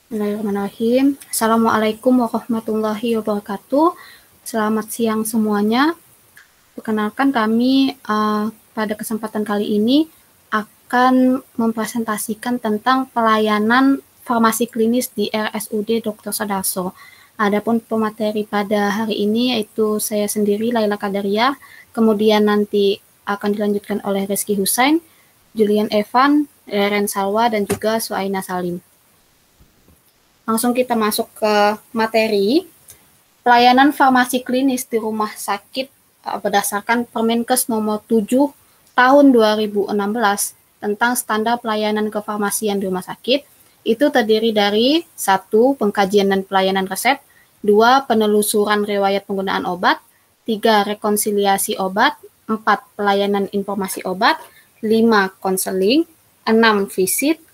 Bismillahirrahmanirrahim. Assalamualaikum warahmatullahi wabarakatuh. Selamat siang semuanya. Perkenalkan kami pada kesempatan kali ini akan mempresentasikan tentang pelayanan farmasi klinis di RSUD Dr. Sudarso. Adapun pemateri pada hari ini yaitu saya sendiri, Laila Kadaria, kemudian nanti akan dilanjutkan oleh Rizky Husain, Julian Evan, Reren Salwa, dan juga Suaina Salim. Langsung kita masuk ke materi. Pelayanan farmasi klinis di rumah sakit berdasarkan Permenkes nomor 7 tahun 2016 tentang standar pelayanan kefarmasian di rumah sakit itu terdiri dari 1. Pengkajian dan pelayanan resep, 2. Penelusuran riwayat penggunaan obat, 3. Rekonsiliasi obat, 4. Pelayanan informasi obat, 5. Konseling, 6. Visit,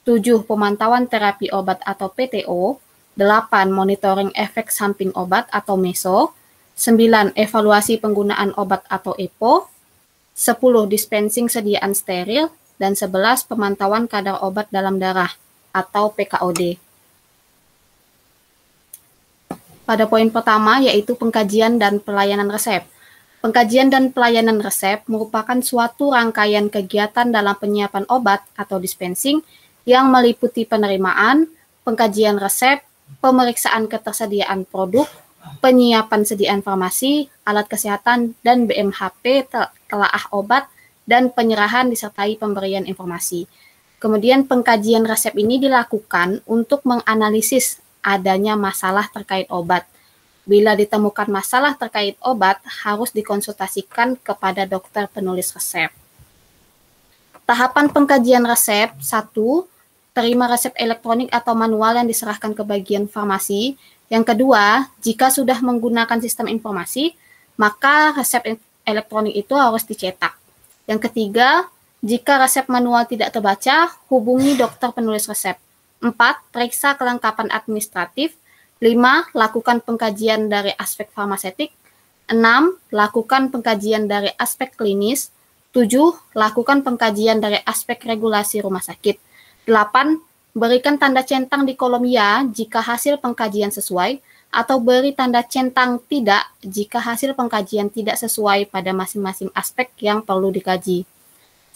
7. Pemantauan terapi obat atau PTO, 8. Monitoring efek samping obat atau MESO, 9. Evaluasi penggunaan obat atau EPO, 10. Dispensing sediaan steril, dan 11. Pemantauan kadar obat dalam darah atau PKOD. Pada poin pertama yaitu pengkajian dan pelayanan resep. Pengkajian dan pelayanan resep merupakan suatu rangkaian kegiatan dalam penyiapan obat atau dispensing yang meliputi penerimaan, pengkajian resep, pemeriksaan ketersediaan produk, penyiapan sediaan farmasi, alat kesehatan, dan BMHP telaah obat, dan penyerahan disertai pemberian informasi. Kemudian pengkajian resep ini dilakukan untuk menganalisis adanya masalah terkait obat. Bila ditemukan masalah terkait obat, harus dikonsultasikan kepada dokter penulis resep. Tahapan pengkajian resep, 1. Terima resep elektronik atau manual yang diserahkan ke bagian farmasi. Yang kedua, jika sudah menggunakan sistem informasi, maka resep elektronik itu harus dicetak. Yang ketiga, jika resep manual tidak terbaca, hubungi dokter penulis resep. 4. Periksa kelengkapan administratif. 5. Lakukan pengkajian dari aspek farmasetik. 6. Lakukan pengkajian dari aspek klinis. 7. Lakukan pengkajian dari aspek regulasi rumah sakit. 8. Berikan tanda centang di kolom ya jika hasil pengkajian sesuai, atau beri tanda centang tidak jika hasil pengkajian tidak sesuai pada masing-masing aspek yang perlu dikaji.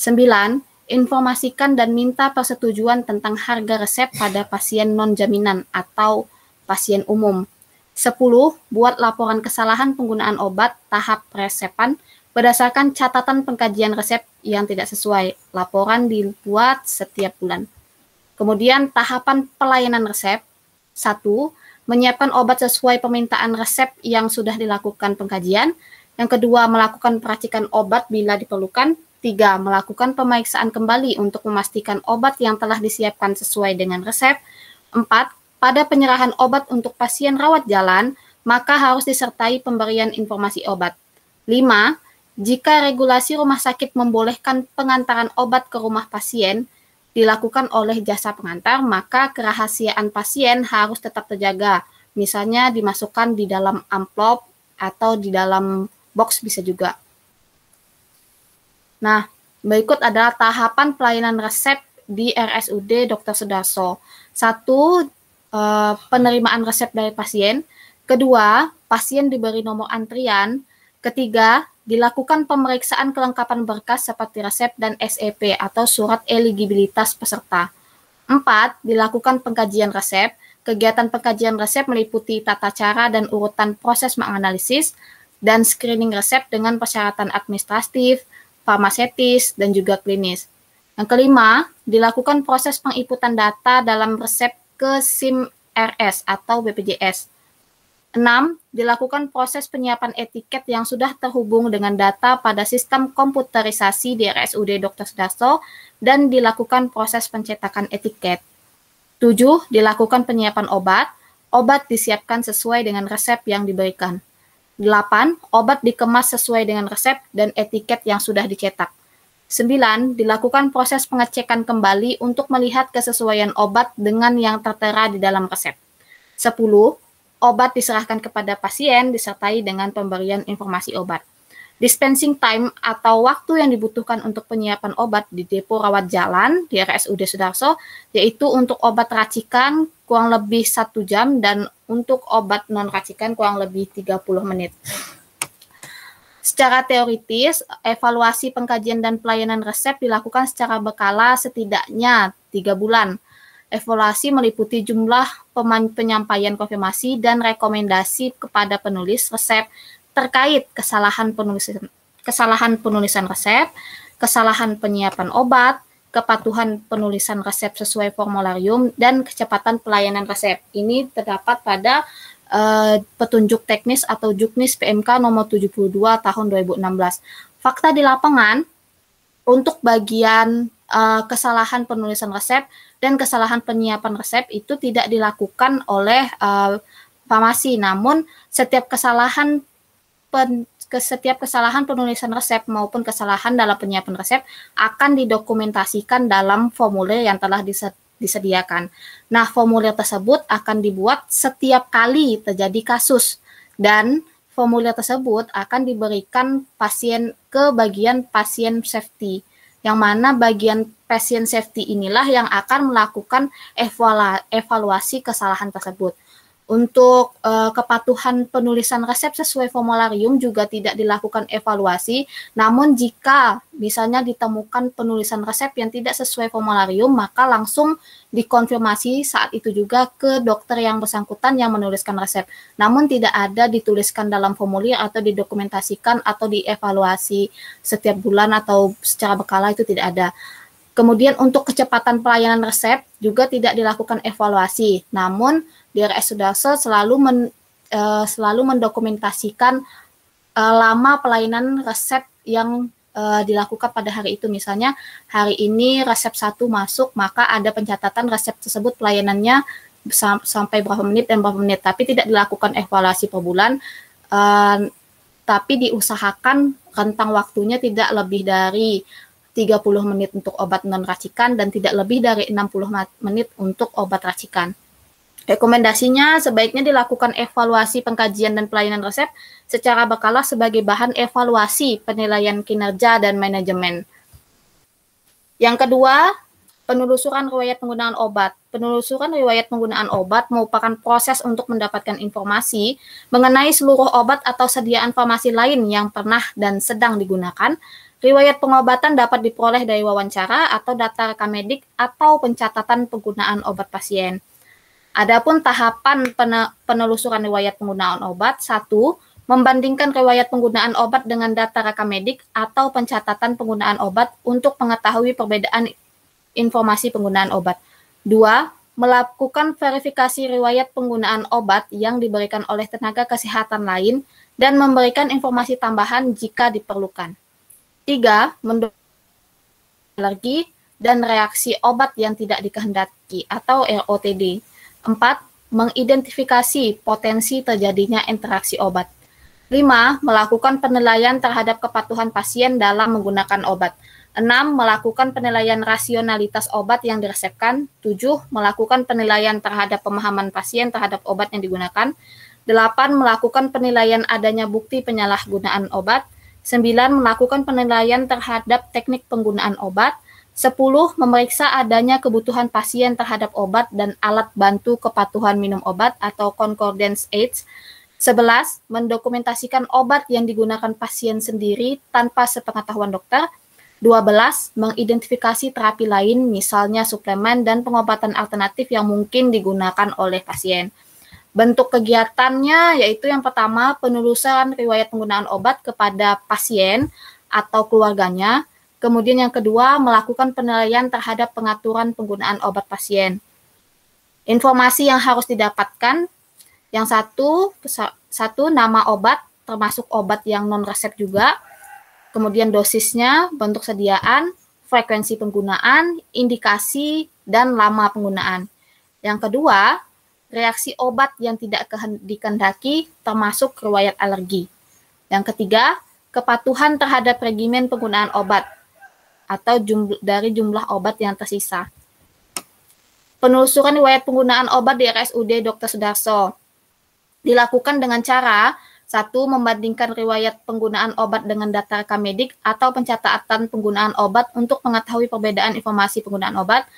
9. Informasikan dan minta persetujuan tentang harga resep pada pasien non-jaminan atau pasien umum. 10. Buat laporan kesalahan penggunaan obat tahap resepan berdasarkan catatan pengkajian resep yang tidak sesuai. Laporan dibuat setiap bulan. Kemudian tahapan pelayanan resep. 1. Menyiapkan obat sesuai permintaan resep yang sudah dilakukan pengkajian. Yang kedua, melakukan peracikan obat bila diperlukan. 3. Melakukan pemeriksaan kembali untuk memastikan obat yang telah disiapkan sesuai dengan resep. 4. Pada penyerahan obat untuk pasien rawat jalan, maka harus disertai pemberian informasi obat. 5. Jika regulasi rumah sakit membolehkan pengantaran obat ke rumah pasien dilakukan oleh jasa pengantar, maka kerahasiaan pasien harus tetap terjaga. Misalnya dimasukkan di dalam amplop atau di dalam box bisa juga. Nah, berikut adalah tahapan pelayanan resep di RSUD Dr. Sudarso. 1. Penerimaan resep dari pasien. Kedua, pasien diberi nomor antrian. Ketiga, dilakukan pemeriksaan kelengkapan berkas seperti resep dan SEP atau surat eligibilitas peserta. 4. Dilakukan pengkajian resep. Kegiatan pengkajian resep meliputi tata cara dan urutan proses menganalisis dan screening resep dengan persyaratan administratif, farmasetis, dan juga klinis. Yang kelima, dilakukan proses penginputan data dalam resep ke SIM RS atau BPJS. 6. Dilakukan proses penyiapan etiket yang sudah terhubung dengan data pada sistem komputerisasi di RSUD Dr. Sudarso dan dilakukan proses pencetakan etiket. 7. Dilakukan penyiapan obat. Obat disiapkan sesuai dengan resep yang diberikan. 8. Obat dikemas sesuai dengan resep dan etiket yang sudah dicetak. 9. Dilakukan proses pengecekan kembali untuk melihat kesesuaian obat dengan yang tertera di dalam resep. 10. Obat diserahkan kepada pasien disertai dengan pemberian informasi obat. Dispensing time atau waktu yang dibutuhkan untuk penyiapan obat di depo rawat jalan di RSUD Sudarso, yaitu untuk obat racikan kurang lebih 1 jam dan untuk obat non-racikan kurang lebih 30 menit. Secara teoritis, evaluasi pengkajian dan pelayanan resep dilakukan secara berkala setidaknya 3 bulan. Evaluasi meliputi jumlah penyampaian konfirmasi dan rekomendasi kepada penulis resep terkait kesalahan penulisan resep, kesalahan penyiapan obat, kepatuhan penulisan resep sesuai formularium, dan kecepatan pelayanan resep. Ini terdapat pada petunjuk teknis atau Juknis PMK nomor 72 tahun 2016. Fakta di lapangan untuk bagian kesalahan penulisan resep dan kesalahan penyiapan resep itu tidak dilakukan oleh farmasi, namun setiap kesalahan penulisan resep maupun kesalahan dalam penyiapan resep akan didokumentasikan dalam formulir yang telah disediakan. Nah, formulir tersebut akan dibuat setiap kali terjadi kasus dan formulir tersebut akan diberikan pasien ke bagian pasien safety, yang mana bagian pasien safety inilah yang akan melakukan evaluasi kesalahan tersebut. Untuk kepatuhan penulisan resep sesuai formularium juga tidak dilakukan evaluasi, namun jika misalnya ditemukan penulisan resep yang tidak sesuai formularium, maka langsung dikonfirmasi saat itu juga ke dokter yang bersangkutan yang menuliskan resep. Namun tidak ada dituliskan dalam formulir atau didokumentasikan atau dievaluasi setiap bulan atau secara berkala, itu tidak ada. Kemudian untuk kecepatan pelayanan resep juga tidak dilakukan evaluasi, namun DRS Sudarso selalu mendokumentasikan lama pelayanan resep yang dilakukan pada hari itu. Misalnya hari ini resep 1 masuk, maka ada pencatatan resep tersebut pelayanannya sampai berapa menit dan berapa menit, tapi tidak dilakukan evaluasi per bulan, tapi diusahakan rentang waktunya tidak lebih dari 30 menit untuk obat non-racikan dan tidak lebih dari 60 menit untuk obat racikan. Rekomendasinya sebaiknya dilakukan evaluasi pengkajian dan pelayanan resep secara berkala sebagai bahan evaluasi penilaian kinerja dan manajemen. Yang kedua, penelusuran riwayat penggunaan obat. Penelusuran riwayat penggunaan obat merupakan proses untuk mendapatkan informasi mengenai seluruh obat atau sediaan farmasi lain yang pernah dan sedang digunakan. Riwayat pengobatan dapat diperoleh dari wawancara atau data rekam medik atau pencatatan penggunaan obat pasien. Adapun tahapan penelusuran riwayat penggunaan obat, 1. Membandingkan riwayat penggunaan obat dengan data rekam medik atau pencatatan penggunaan obat untuk mengetahui perbedaan informasi penggunaan obat. 2. Melakukan verifikasi riwayat penggunaan obat yang diberikan oleh tenaga kesehatan lain dan memberikan informasi tambahan jika diperlukan. 3. Alergi dan reaksi obat yang tidak dikehendaki atau ROTD. 4. Mengidentifikasi potensi terjadinya interaksi obat. 5. Melakukan penilaian terhadap kepatuhan pasien dalam menggunakan obat. 6. Melakukan penilaian rasionalitas obat yang diresepkan. 7. Melakukan penilaian terhadap pemahaman pasien terhadap obat yang digunakan. 8. Melakukan penilaian adanya bukti penyalahgunaan obat. 9. Melakukan penilaian terhadap teknik penggunaan obat. 10. Memeriksa adanya kebutuhan pasien terhadap obat dan alat bantu kepatuhan minum obat atau concordance aids. 11. Mendokumentasikan obat yang digunakan pasien sendiri tanpa sepengetahuan dokter. 12. Mengidentifikasi terapi lain, misalnya suplemen dan pengobatan alternatif yang mungkin digunakan oleh pasien. Bentuk kegiatannya yaitu yang pertama, penelusuran riwayat penggunaan obat kepada pasien atau keluarganya. Kemudian yang kedua, melakukan penilaian terhadap pengaturan penggunaan obat pasien. Informasi yang harus didapatkan, yang satu nama obat, termasuk obat yang non-resep juga. Kemudian dosisnya, bentuk sediaan, frekuensi penggunaan, indikasi, dan lama penggunaan. Yang kedua, reaksi obat yang tidak dikehendaki termasuk riwayat alergi. Yang ketiga, kepatuhan terhadap regimen penggunaan obat atau dari jumlah obat yang tersisa. Penelusuran riwayat penggunaan obat di RSUD Dr. Sudarso dilakukan dengan cara 1. Membandingkan riwayat penggunaan obat dengan data rekam medik atau pencatatan penggunaan obat untuk mengetahui perbedaan informasi penggunaan obat.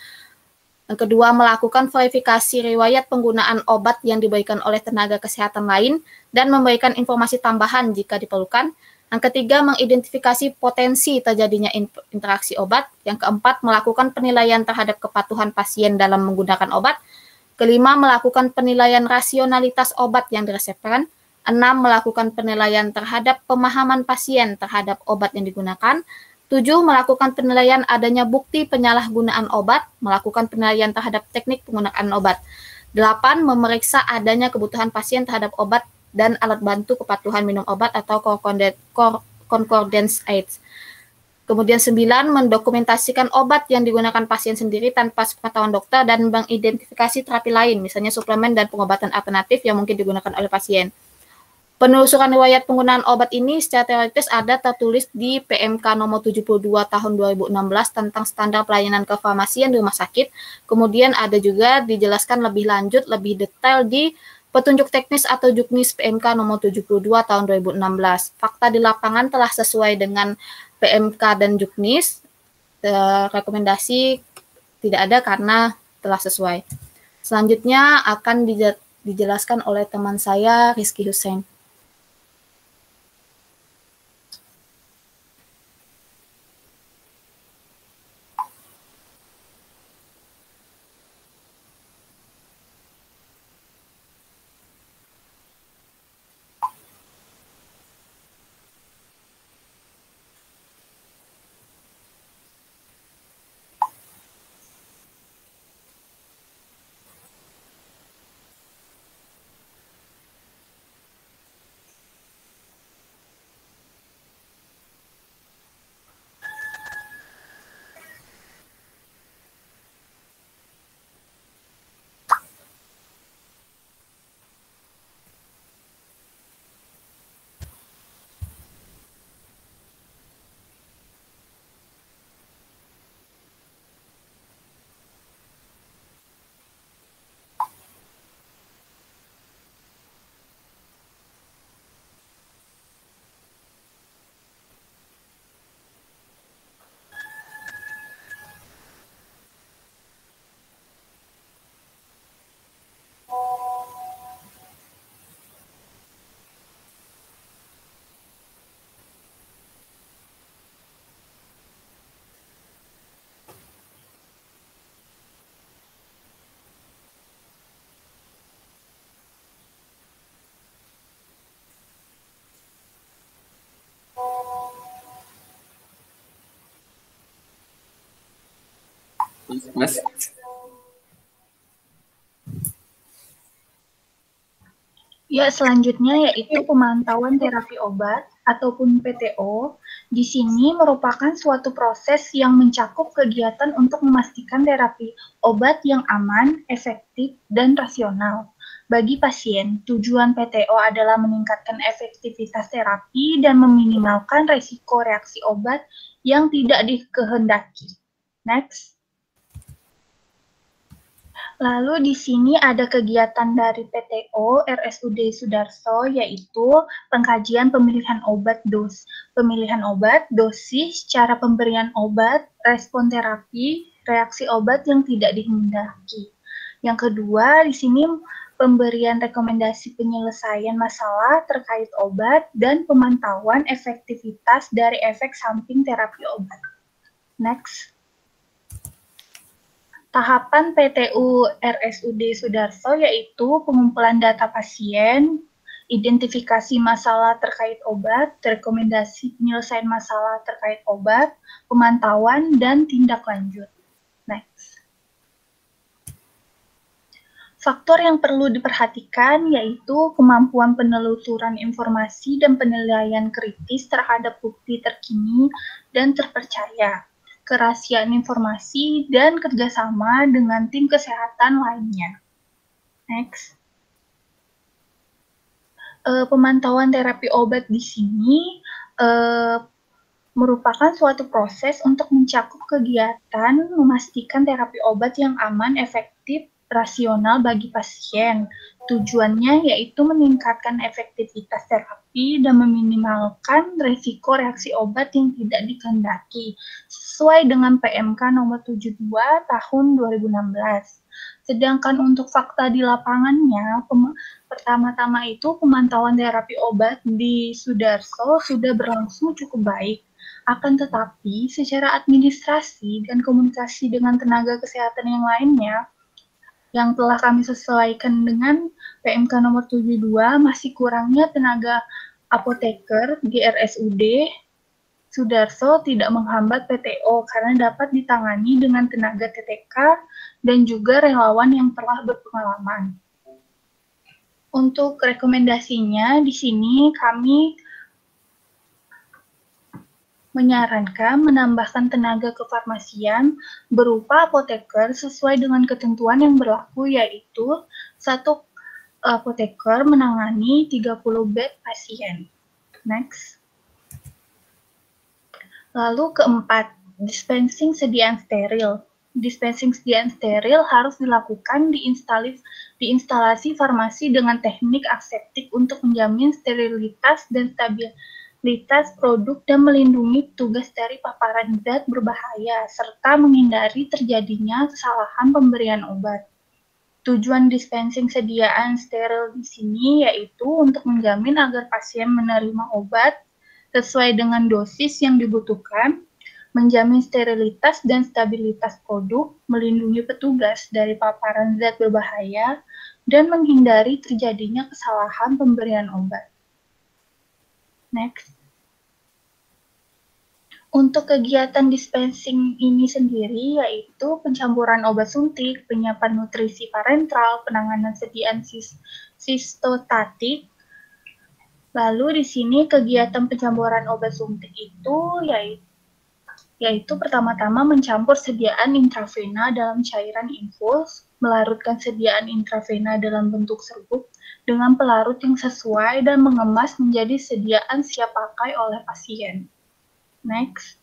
Yang kedua, melakukan verifikasi riwayat penggunaan obat yang diberikan oleh tenaga kesehatan lain dan memberikan informasi tambahan jika diperlukan. Yang ketiga, mengidentifikasi potensi terjadinya interaksi obat. Yang keempat, melakukan penilaian terhadap kepatuhan pasien dalam menggunakan obat. Kelima, melakukan penilaian rasionalitas obat yang diresepkan. Enam, melakukan penilaian terhadap pemahaman pasien terhadap obat yang digunakan. 7. Melakukan penilaian adanya bukti penyalahgunaan obat, melakukan penilaian terhadap teknik penggunaan obat. 8. Memeriksa adanya kebutuhan pasien terhadap obat dan alat bantu kepatuhan minum obat atau concordance aids. Kemudian 9. Mendokumentasikan obat yang digunakan pasien sendiri tanpa sepengetahuan dokter dan mengidentifikasi terapi lain, misalnya suplemen dan pengobatan alternatif yang mungkin digunakan oleh pasien. Penelusuran riwayat penggunaan obat ini secara teoritis ada tertulis di PMK nomor 72 tahun 2016 tentang standar pelayanan kefarmasian di rumah sakit. Kemudian ada juga dijelaskan lebih lanjut, lebih detail di petunjuk teknis atau juknis PMK nomor 72 tahun 2016. Fakta di lapangan telah sesuai dengan PMK dan juknis. Rekomendasi tidak ada karena telah sesuai. Selanjutnya akan dijelaskan oleh teman saya, Rizky Hussein. Mas. Ya, selanjutnya yaitu pemantauan terapi obat ataupun PTO. Di sini merupakan suatu proses yang mencakup kegiatan untuk memastikan terapi obat yang aman, efektif, dan rasional. Bagi pasien, tujuan PTO adalah meningkatkan efektivitas terapi dan meminimalkan risiko reaksi obat yang tidak dikehendaki. Next. Lalu di sini ada kegiatan dari PTO RSUD Sudarso, yaitu pengkajian pemilihan obat pemilihan obat, dosis, cara pemberian obat, respon terapi, reaksi obat yang tidak dikehendaki. Yang kedua, di sini pemberian rekomendasi penyelesaian masalah terkait obat dan pemantauan efektivitas dari efek samping terapi obat. Next. Tahapan PTU RSUD Sudarso yaitu pengumpulan data pasien, identifikasi masalah terkait obat, rekomendasi penyelesaian masalah terkait obat, pemantauan, dan tindak lanjut. Next. Faktor yang perlu diperhatikan yaitu kemampuan penelusuran informasi dan penilaian kritis terhadap bukti terkini dan terpercaya, kerahasiaan informasi, dan kerjasama dengan tim kesehatan lainnya. Next. Pemantauan terapi obat di sini merupakan suatu proses untuk mencakup kegiatan memastikan terapi obat yang aman, efektif, rasional bagi pasien. Tujuannya yaitu meningkatkan efektivitas terapi dan meminimalkan risiko reaksi obat yang tidak dikehendaki, sesuai dengan PMK nomor 72 tahun 2016. Sedangkan untuk fakta di lapangannya, pertama-tama itu pemantauan terapi obat di Sudarso sudah berlangsung cukup baik. Akan tetapi, secara administrasi dan komunikasi dengan tenaga kesehatan yang lainnya, yang telah kami sesuaikan dengan PMK nomor 72, masih kurangnya tenaga apoteker di RSUD Sudarso tidak menghambat PTO karena dapat ditangani dengan tenaga TTK dan juga relawan yang telah berpengalaman. Untuk rekomendasinya, di sini kami menyarankan menambahkan tenaga kefarmasian berupa apoteker sesuai dengan ketentuan yang berlaku, yaitu satu apoteker menangani 30 bed pasien. Next. Lalu keempat, dispensing sediaan steril. Dispensing sediaan steril harus dilakukan di instalasi farmasi dengan teknik aseptik untuk menjamin sterilitas dan stabilitas produk dan melindungi petugas dari paparan zat berbahaya, serta menghindari terjadinya kesalahan pemberian obat. Tujuan dispensing sediaan steril di sini yaitu untuk menjamin agar pasien menerima obat sesuai dengan dosis yang dibutuhkan, menjamin sterilitas dan stabilitas produk, melindungi petugas dari paparan zat berbahaya, dan menghindari terjadinya kesalahan pemberian obat. Next. Untuk kegiatan dispensing ini sendiri yaitu pencampuran obat suntik, penyiapan nutrisi parenteral, penanganan sediaan sistostatik. Lalu di sini kegiatan pencampuran obat suntik itu yaitu pertama-tama mencampur sediaan intravena dalam cairan infus, melarutkan sediaan intravena dalam bentuk serbuk dengan pelarut yang sesuai dan mengemas menjadi sediaan siap pakai oleh pasien. Next.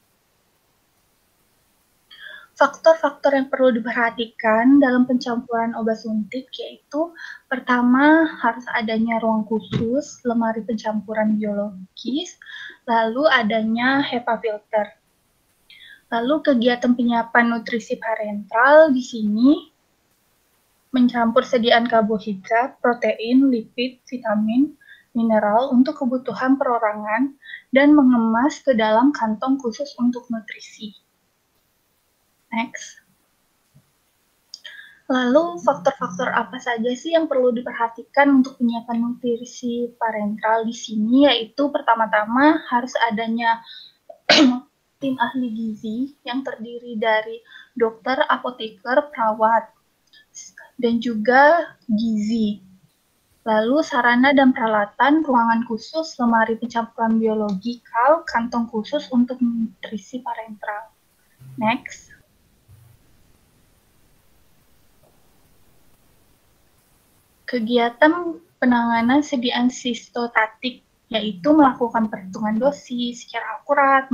Faktor-faktor yang perlu diperhatikan dalam pencampuran obat suntik yaitu pertama harus adanya ruang khusus, lemari pencampuran biologis, lalu adanya HEPA filter. Lalu kegiatan penyiapan nutrisi parenteral di sini mencampur sediaan karbohidrat, protein, lipid, vitamin, mineral untuk kebutuhan perorangan dan mengemas ke dalam kantong khusus untuk nutrisi. Next. Lalu faktor-faktor apa saja sih yang perlu diperhatikan untuk penyiapan nutrisi parenteral di sini, yaitu pertama-tama harus adanya tim ahli gizi yang terdiri dari dokter, apoteker, perawat, dan juga gizi. Lalu sarana dan peralatan, ruangan khusus, lemari pencampuran biologikal, kantong khusus untuk nutrisi parenteral. Next. Kegiatan penanganan sediaan sistostatik yaitu melakukan perhitungan dosis secara akurat,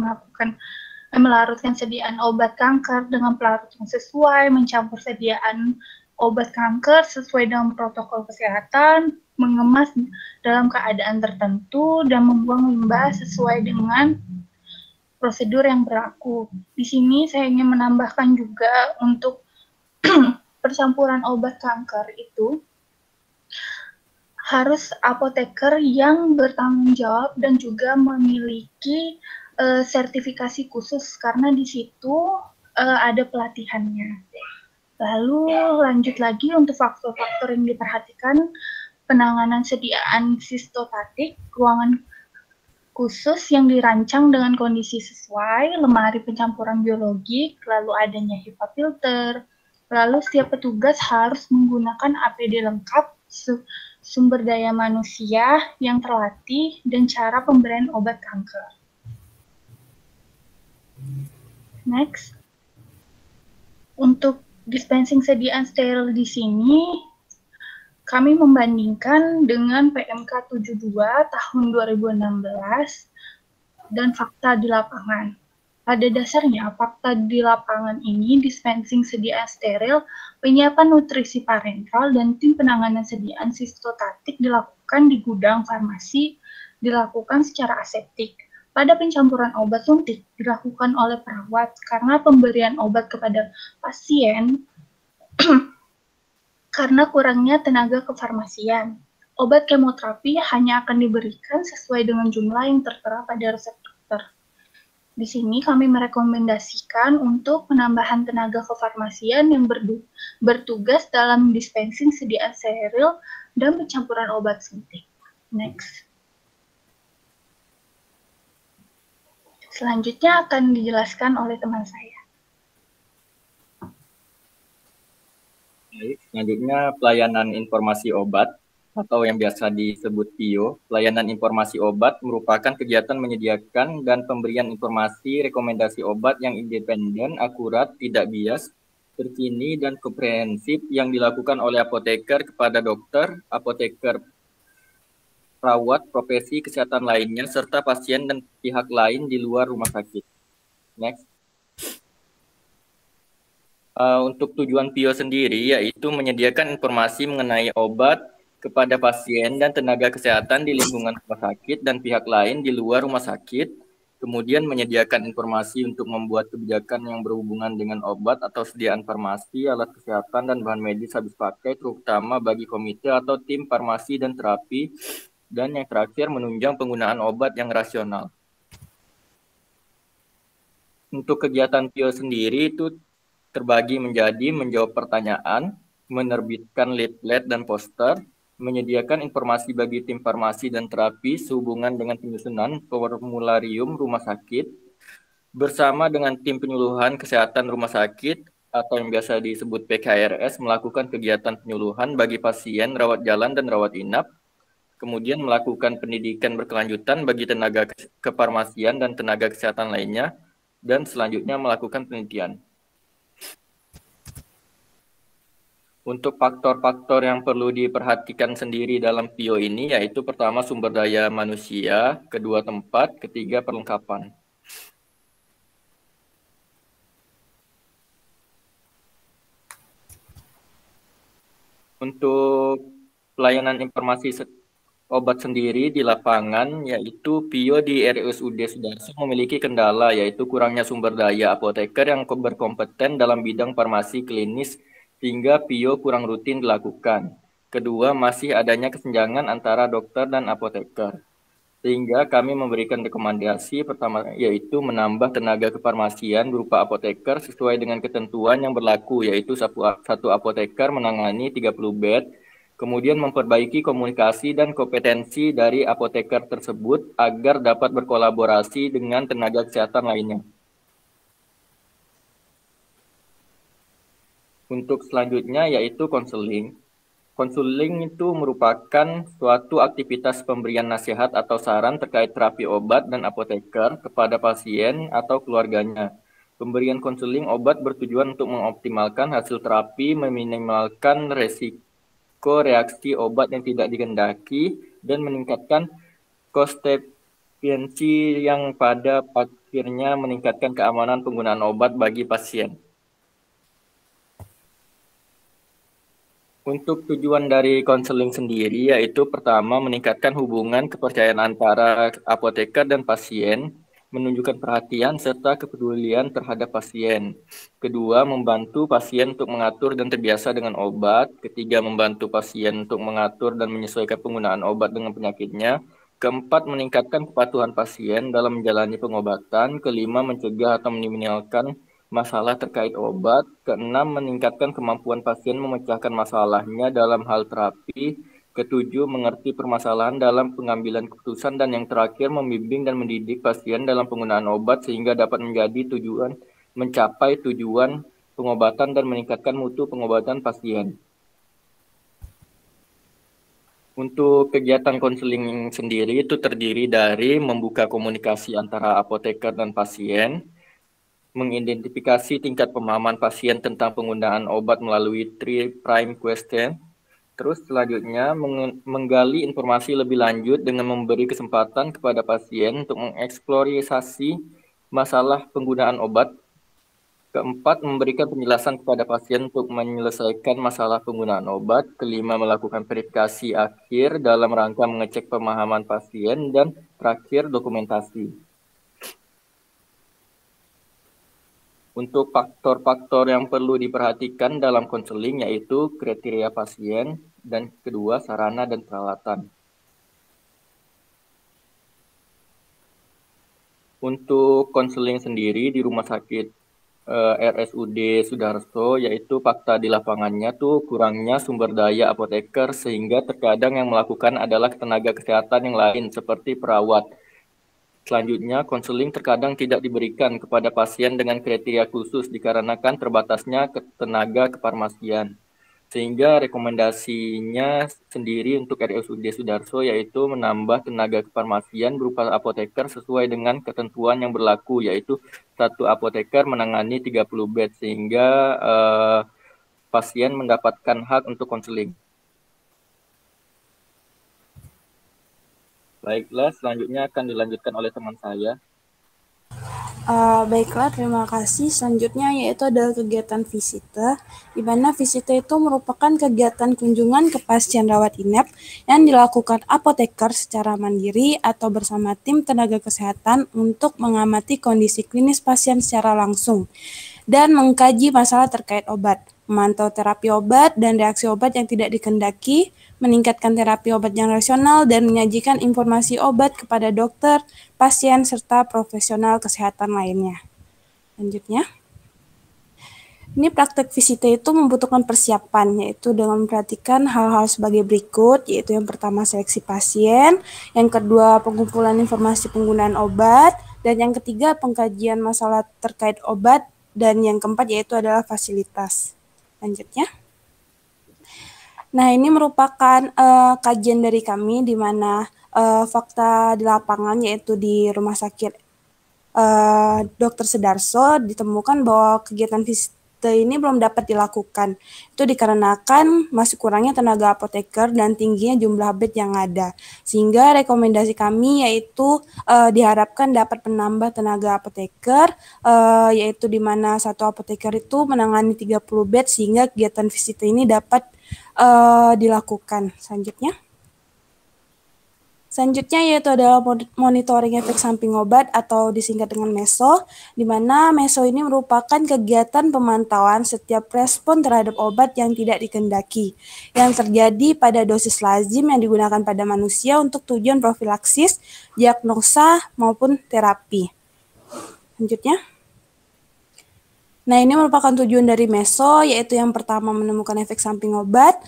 melarutkan sediaan obat kanker dengan pelarut yang sesuai, mencampur sediaan obat kanker sesuai dengan protokol kesehatan, mengemas dalam keadaan tertentu, dan membuang limbah sesuai dengan prosedur yang berlaku. Di sini saya ingin menambahkan juga untuk percampuran obat kanker itu harus apoteker yang bertanggung jawab dan juga memiliki sertifikasi khusus karena di situ ada pelatihannya. Lalu lanjut lagi untuk faktor-faktor yang diperhatikan, penanganan sediaan sistostatik, ruangan khusus yang dirancang dengan kondisi sesuai, lemari pencampuran biologik, lalu adanya HEPA filter, lalu setiap petugas harus menggunakan APD lengkap, sumber daya manusia yang terlatih, dan cara pemberian obat kanker. Next. Untuk dispensing sediaan steril di sini, kami membandingkan dengan PMK 72 tahun 2016 dan fakta di lapangan. Pada dasarnya, fakta di lapangan ini dispensing sediaan steril, penyiapan nutrisi parenteral, dan tim penanganan sediaan sistostatik dilakukan di gudang farmasi, dilakukan secara aseptik. pada pencampuran obat suntik dilakukan oleh perawat karena pemberian obat kepada pasien karena kurangnya tenaga kefarmasian. Obat kemoterapi hanya akan diberikan sesuai dengan jumlah yang tertera pada resep dokter. Di sini kami merekomendasikan untuk penambahan tenaga kefarmasian yang bertugas dalam dispensing sediaan steril dan pencampuran obat suntik. Next. Selanjutnya akan dijelaskan oleh teman saya. Baik, selanjutnya pelayanan informasi obat atau yang biasa disebut PIO. Pelayanan informasi obat merupakan kegiatan menyediakan dan pemberian informasi rekomendasi obat yang independen, akurat, tidak bias, terkini, dan komprehensif yang dilakukan oleh apoteker kepada dokter, apoteker, perawat, profesi kesehatan lainnya, serta pasien dan pihak lain di luar rumah sakit. Next. Untuk tujuan PIO sendiri yaitu menyediakan informasi mengenai obat kepada pasien dan tenaga kesehatan di lingkungan rumah sakit dan pihak lain di luar rumah sakit, kemudian menyediakan informasi untuk membuat kebijakan yang berhubungan dengan obat atau sediaan farmasi, alat kesehatan, dan bahan medis habis pakai, terutama bagi komite atau tim farmasi dan terapi, dan yang terakhir menunjang penggunaan obat yang rasional. Untuk kegiatan PIO sendiri itu terbagi menjadi menjawab pertanyaan, menerbitkan leaflet dan poster, menyediakan informasi bagi tim farmasi dan terapi sehubungan dengan penyusunan formularium rumah sakit, bersama dengan tim penyuluhan kesehatan rumah sakit atau yang biasa disebut PKRS melakukan kegiatan penyuluhan bagi pasien rawat jalan dan rawat inap, kemudian melakukan pendidikan berkelanjutan bagi tenaga kefarmasian dan tenaga kesehatan lainnya, dan selanjutnya melakukan penelitian. Untuk faktor-faktor yang perlu diperhatikan sendiri dalam PIO ini yaitu pertama sumber daya manusia, kedua tempat, ketiga perlengkapan. Untuk pelayanan informasi obat sendiri di lapangan yaitu PIO di RSUD Sudarso memiliki kendala yaitu kurangnya sumber daya apoteker yang berkompeten dalam bidang farmasi klinis sehingga PIO kurang rutin dilakukan. Kedua, masih adanya kesenjangan antara dokter dan apoteker. Sehingga kami memberikan rekomendasi pertama yaitu menambah tenaga kefarmasian berupa apoteker sesuai dengan ketentuan yang berlaku yaitu satu apoteker menangani 30 bed, kemudian memperbaiki komunikasi dan kompetensi dari apoteker tersebut agar dapat berkolaborasi dengan tenaga kesehatan lainnya. Untuk selanjutnya yaitu konseling. Konseling itu merupakan suatu aktivitas pemberian nasihat atau saran terkait terapi obat dan apoteker kepada pasien atau keluarganya. Pemberian konseling obat bertujuan untuk mengoptimalkan hasil terapi, meminimalkan resiko reaksi obat yang tidak dikehendaki, dan meningkatkan cost efisiensi yang pada akhirnya meningkatkan keamanan penggunaan obat bagi pasien. Untuk tujuan dari konseling sendiri yaitu pertama meningkatkan hubungan kepercayaan antara apoteker dan pasien, menunjukkan perhatian serta kepedulian terhadap pasien. Kedua, membantu pasien untuk mengatur dan terbiasa dengan obat. Ketiga, membantu pasien untuk mengatur dan menyesuaikan penggunaan obat dengan penyakitnya. Keempat, meningkatkan kepatuhan pasien dalam menjalani pengobatan. Kelima, mencegah atau meminimalkan masalah terkait obat. Keenam, meningkatkan kemampuan pasien memecahkan masalahnya dalam hal terapi. Ketujuh, mengerti permasalahan dalam pengambilan keputusan. Dan yang terakhir, membimbing dan mendidik pasien dalam penggunaan obat sehingga dapat mencapai tujuan pengobatan dan meningkatkan mutu pengobatan pasien. Untuk kegiatan konseling sendiri itu terdiri dari membuka komunikasi antara apoteker dan pasien, mengidentifikasi tingkat pemahaman pasien tentang penggunaan obat melalui 3 prime question. Terus selanjutnya menggali informasi lebih lanjut dengan memberi kesempatan kepada pasien untuk mengeksplorasi masalah penggunaan obat. Keempat, memberikan penjelasan kepada pasien untuk menyelesaikan masalah penggunaan obat. Kelima, melakukan verifikasi akhir dalam rangka mengecek pemahaman pasien. Dan terakhir, dokumentasi. Untuk faktor-faktor yang perlu diperhatikan dalam konseling yaitu kriteria pasien dan kedua sarana dan peralatan. Untuk konseling sendiri di rumah sakit RSUD Sudarso, yaitu fakta di lapangannya tuh kurangnya sumber daya apoteker sehingga terkadang yang melakukan adalah tenaga kesehatan yang lain seperti perawat. Selanjutnya, konseling terkadang tidak diberikan kepada pasien dengan kriteria khusus dikarenakan terbatasnya tenaga kefarmasian. Sehingga rekomendasinya sendiri untuk RSUD Sudarso yaitu menambah tenaga kefarmasian berupa apoteker sesuai dengan ketentuan yang berlaku, yaitu satu apoteker menangani 30 bed sehingga pasien mendapatkan hak untuk konseling. Baiklah, selanjutnya akan dilanjutkan oleh teman saya. Baiklah, terima kasih. Selanjutnya yaitu adalah kegiatan visita, di mana visita itu merupakan kegiatan kunjungan ke pasien rawat inap yang dilakukan apoteker secara mandiri atau bersama tim tenaga kesehatan untuk mengamati kondisi klinis pasien secara langsung dan mengkaji masalah terkait obat, memantau terapi obat dan reaksi obat yang tidak dikehendaki, meningkatkan terapi obat yang rasional, dan menyajikan informasi obat kepada dokter, pasien, serta profesional kesehatan lainnya. Lanjutnya, ini praktek visita itu membutuhkan persiapan, yaitu dengan memperhatikan hal-hal sebagai berikut, yaitu yang pertama seleksi pasien, yang kedua pengumpulan informasi penggunaan obat, dan yang ketiga pengkajian masalah terkait obat, dan yang keempat yaitu adalah fasilitas. Lanjutnya. Nah, ini merupakan kajian dari kami di mana fakta di lapangan yaitu di Rumah Sakit Dr. Sudarso ditemukan bahwa kegiatan visita ini belum dapat dilakukan. Itu dikarenakan masih kurangnya tenaga apoteker dan tingginya jumlah bed yang ada. Sehingga rekomendasi kami yaitu diharapkan dapat menambah tenaga apoteker, yaitu di mana satu apoteker itu menangani 30 bed sehingga kegiatan visita ini dapat dilakukan. Selanjutnya yaitu adalah monitoring efek samping obat atau disingkat dengan MESO, di mana MESO ini merupakan kegiatan pemantauan setiap respon terhadap obat yang tidak dikehendaki, yang terjadi pada dosis lazim yang digunakan pada manusia untuk tujuan profilaksis, diagnosa, maupun terapi. Selanjutnya. Nah, ini merupakan tujuan dari MESO, yaitu yang pertama menemukan efek samping obat,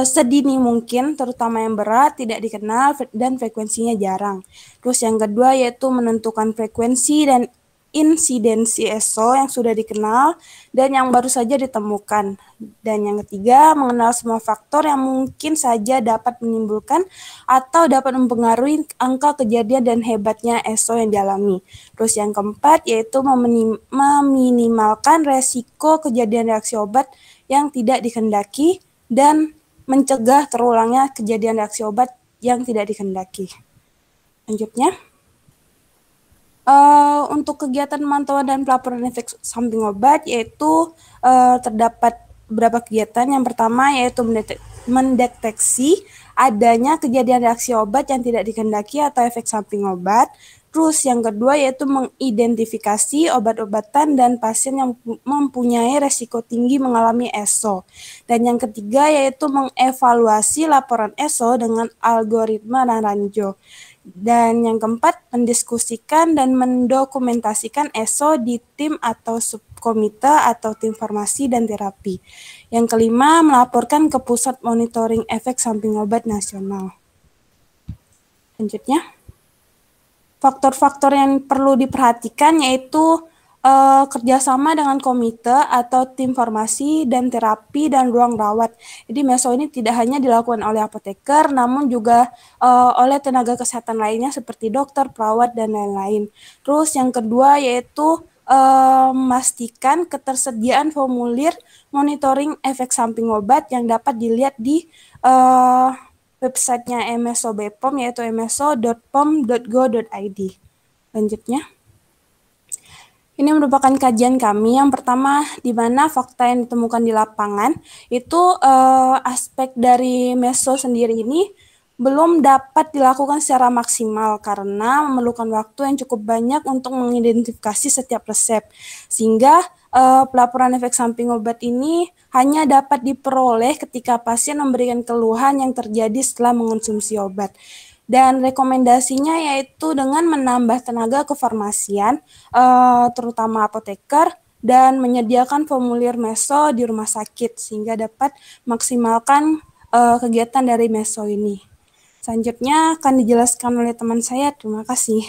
sedini mungkin, terutama yang berat, tidak dikenal, dan frekuensinya jarang. Terus yang kedua yaitu menentukan frekuensi dan insidensi ESO yang sudah dikenal dan yang baru saja ditemukan. Dan yang ketiga, mengenal semua faktor yang mungkin saja dapat menimbulkan atau dapat mempengaruhi angka kejadian dan hebatnya ESO yang dialami. Terus yang keempat yaitu meminimalkan resiko kejadian reaksi obat yang tidak dikehendaki dan mencegah terulangnya kejadian reaksi obat yang tidak dikehendaki. Lanjutnya, untuk kegiatan pemantauan dan pelaporan efek samping obat yaitu terdapat beberapa kegiatan. Yang pertama yaitu mendeteksi adanya kejadian reaksi obat yang tidak dikehendaki atau efek samping obat. Terus yang kedua yaitu mengidentifikasi obat-obatan dan pasien yang mempunyai resiko tinggi mengalami ESO. Dan yang ketiga yaitu mengevaluasi laporan ESO dengan algoritma Naranjo. Dan yang keempat, mendiskusikan dan mendokumentasikan ESO di tim atau subkomite atau tim farmasi dan terapi. Yang kelima, melaporkan ke Pusat Monitoring Efek Samping Obat Nasional. Lanjutnya. Faktor-faktor yang perlu diperhatikan yaitu kerjasama dengan komite atau tim farmasi dan terapi dan ruang rawat. Jadi MESO ini tidak hanya dilakukan oleh apoteker, namun juga oleh tenaga kesehatan lainnya seperti dokter, perawat, dan lain-lain. Terus yang kedua yaitu memastikan ketersediaan formulir monitoring efek samping obat yang dapat dilihat di websitenya MSO BPOM yaitu mso.pom.go.id. Lanjutnya. Ini merupakan kajian kami yang pertama di mana fakta yang ditemukan di lapangan itu aspek dari MESO sendiri ini belum dapat dilakukan secara maksimal karena memerlukan waktu yang cukup banyak untuk mengidentifikasi setiap resep. Sehingga pelaporan efek samping obat ini hanya dapat diperoleh ketika pasien memberikan keluhan yang terjadi setelah mengonsumsi obat. Dan rekomendasinya yaitu dengan menambah tenaga kefarmasian, terutama apoteker, dan menyediakan formulir meso di rumah sakit sehingga dapat maksimalkan kegiatan dari meso ini. Selanjutnya akan dijelaskan oleh teman saya. Terima kasih.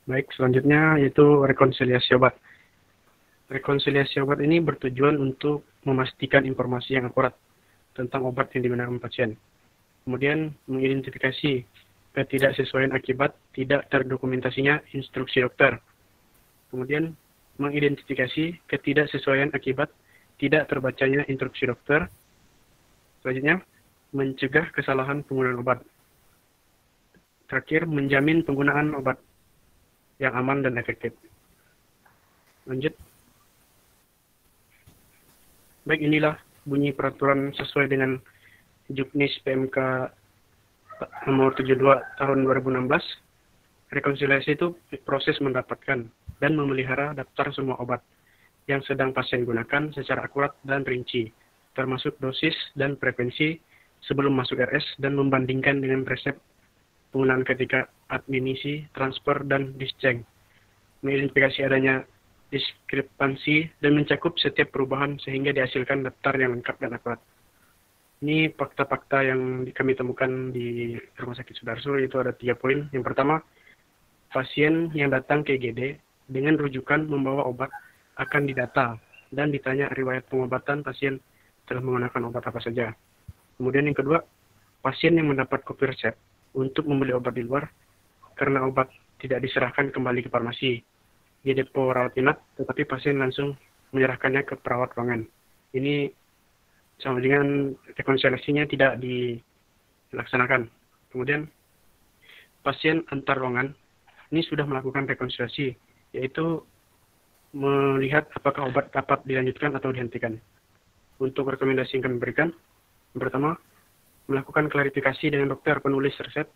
Baik, selanjutnya yaitu rekonsiliasi obat. Rekonsiliasi obat ini bertujuan untuk memastikan informasi yang akurat tentang obat yang digunakan pasien. Kemudian mengidentifikasi ketidaksesuaian akibat tidak terdokumentasinya instruksi dokter. Kemudian mengidentifikasi ketidaksesuaian akibat tidak terbacanya instruksi dokter. Selanjutnya, mencegah kesalahan penggunaan obat. Terakhir, menjamin penggunaan obat yang aman dan efektif. Lanjut. Baik, inilah bunyi peraturan sesuai dengan Juknis PMK nomor 72 tahun 2016. Rekonsiliasi itu proses mendapatkan dan memelihara daftar semua obat yang sedang pasien gunakan secara akurat dan rinci, termasuk dosis dan frekuensi sebelum masuk RS dan membandingkan dengan resep penggunaan ketika adminisi, transfer, dan discharge. Mengidentifikasi adanya diskrepansi dan mencakup setiap perubahan sehingga dihasilkan daftar yang lengkap dan akurat. Ini fakta-fakta yang kami temukan di Rumah Sakit Sudarso, itu ada 3 poin. Yang pertama, pasien yang datang ke IGD dengan rujukan membawa obat akan didata dan ditanya riwayat pengobatan pasien telah menggunakan obat apa saja. Kemudian yang kedua, pasien yang mendapat kopi resep untuk membeli obat di luar karena obat tidak diserahkan kembali ke farmasi di depo rawat inap, tetapi pasien langsung menyerahkannya ke perawat ruangan. Ini sama dengan rekonsiliasinya tidak dilaksanakan. Kemudian pasien antar ruangan ini sudah melakukan rekonsiliasi, yaitu melihat apakah obat dapat dilanjutkan atau dihentikan. Untuk rekomendasi yang kami berikan, yang pertama, melakukan klarifikasi dengan dokter penulis resep,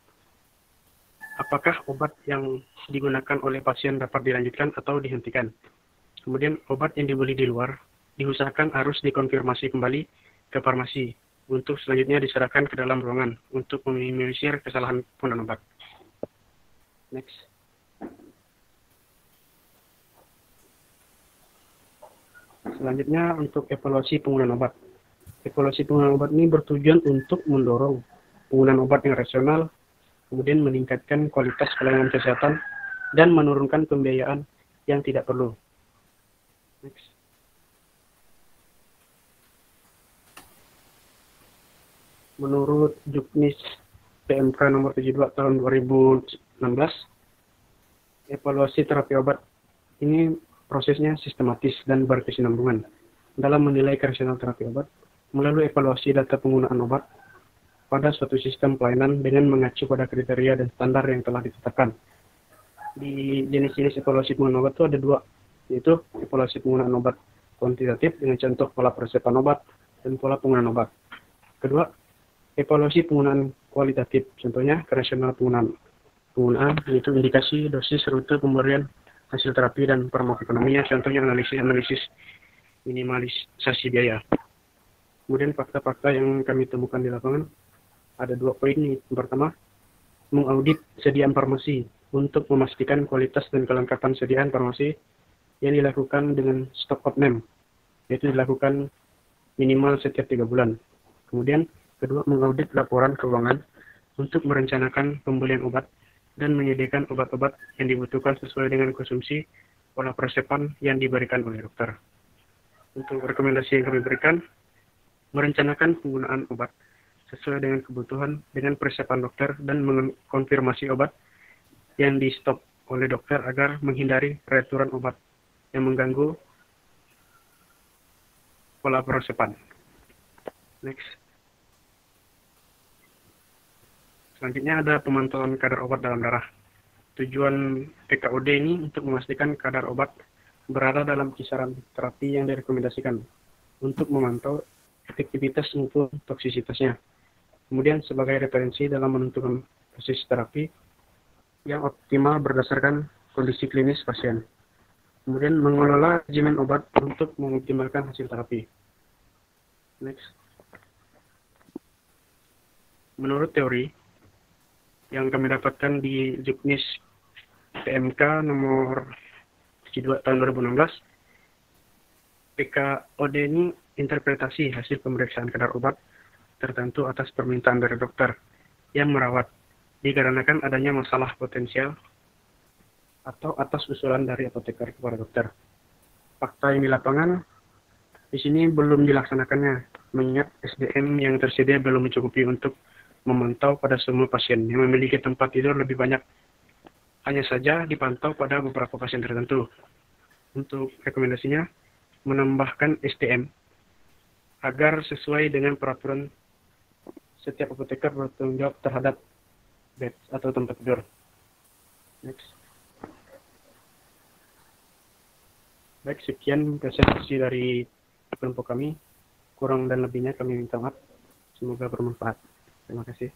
apakah obat yang digunakan oleh pasien dapat dilanjutkan atau dihentikan. Kemudian obat yang dibeli di luar diusahakan harus dikonfirmasi kembali ke farmasi untuk selanjutnya diserahkan ke dalam ruangan untuk meminimalisir kesalahan penggunaan obat. Next. Selanjutnya untuk evaluasi penggunaan obat. Evaluasi penggunaan obat ini bertujuan untuk mendorong penggunaan obat yang rasional, kemudian meningkatkan kualitas pelayanan kesehatan, dan menurunkan pembiayaan yang tidak perlu. Next. Menurut Juknis PMK nomor 72 tahun 2016, evaluasi terapi obat ini prosesnya sistematis dan berkesinambungan dalam menilai kerasional terapi obat melalui evaluasi data penggunaan obat pada suatu sistem pelayanan dengan mengacu pada kriteria dan standar yang telah ditetapkan. Di jenis-jenis evaluasi penggunaan obat itu ada 2, yaitu evaluasi penggunaan obat kuantitatif dengan contoh pola peresepan obat dan pola penggunaan obat. Kedua, evaluasi penggunaan kualitatif, contohnya kerasional penggunaan yaitu indikasi, dosis, rute pemberian, hasil terapi, dan farmakoekonominya, contohnya analisis minimalisasi biaya. Kemudian fakta-fakta yang kami temukan di lapangan ada 2 poin. Yang pertama, mengaudit sediaan farmasi untuk memastikan kualitas dan kelengkapan sediaan farmasi yang dilakukan dengan stok outname, yaitu dilakukan minimal setiap 3 bulan. Kemudian kedua, mengaudit laporan keuangan untuk merencanakan pembelian obat dan menyediakan obat-obat yang dibutuhkan sesuai dengan konsumsi pola peresepan yang diberikan oleh dokter. Untuk rekomendasi yang kami berikan, merencanakan penggunaan obat sesuai dengan kebutuhan dengan peresepan dokter dan mengkonfirmasi obat yang di stop oleh dokter agar menghindari returan obat yang mengganggu pola peresepan. Next. Selanjutnya ada pemantauan kadar obat dalam darah. Tujuan PKOD ini untuk memastikan kadar obat berada dalam kisaran terapi yang direkomendasikan untuk memantau efektivitas maupun toksisitasnya. Kemudian sebagai referensi dalam menentukan dosis terapi yang optimal berdasarkan kondisi klinis pasien. Kemudian mengelola regimen obat untuk mengoptimalkan hasil terapi. Next. Menurut teori yang kami dapatkan di Juknis PMK nomor 72 tahun 2016, PKOD ini interpretasi hasil pemeriksaan kadar obat tertentu atas permintaan dari dokter yang merawat, dikarenakan adanya masalah potensial atau atas usulan dari apoteker kepada dokter. Fakta yang di lapangan di sini belum dilaksanakannya, mengingat SDM yang tersedia belum mencukupi untuk memantau pada semua pasien yang memiliki tempat tidur lebih banyak. Hanya saja dipantau pada beberapa pasien tertentu. Untuk rekomendasinya, menambahkan SDM agar sesuai dengan peraturan setiap apoteker bertanggung jawab terhadap bed atau tempat tidur. Next. Baik, sekian presentasi dari kelompok kami. Kurang dan lebihnya kami minta maaf. Semoga bermanfaat. Terima kasih.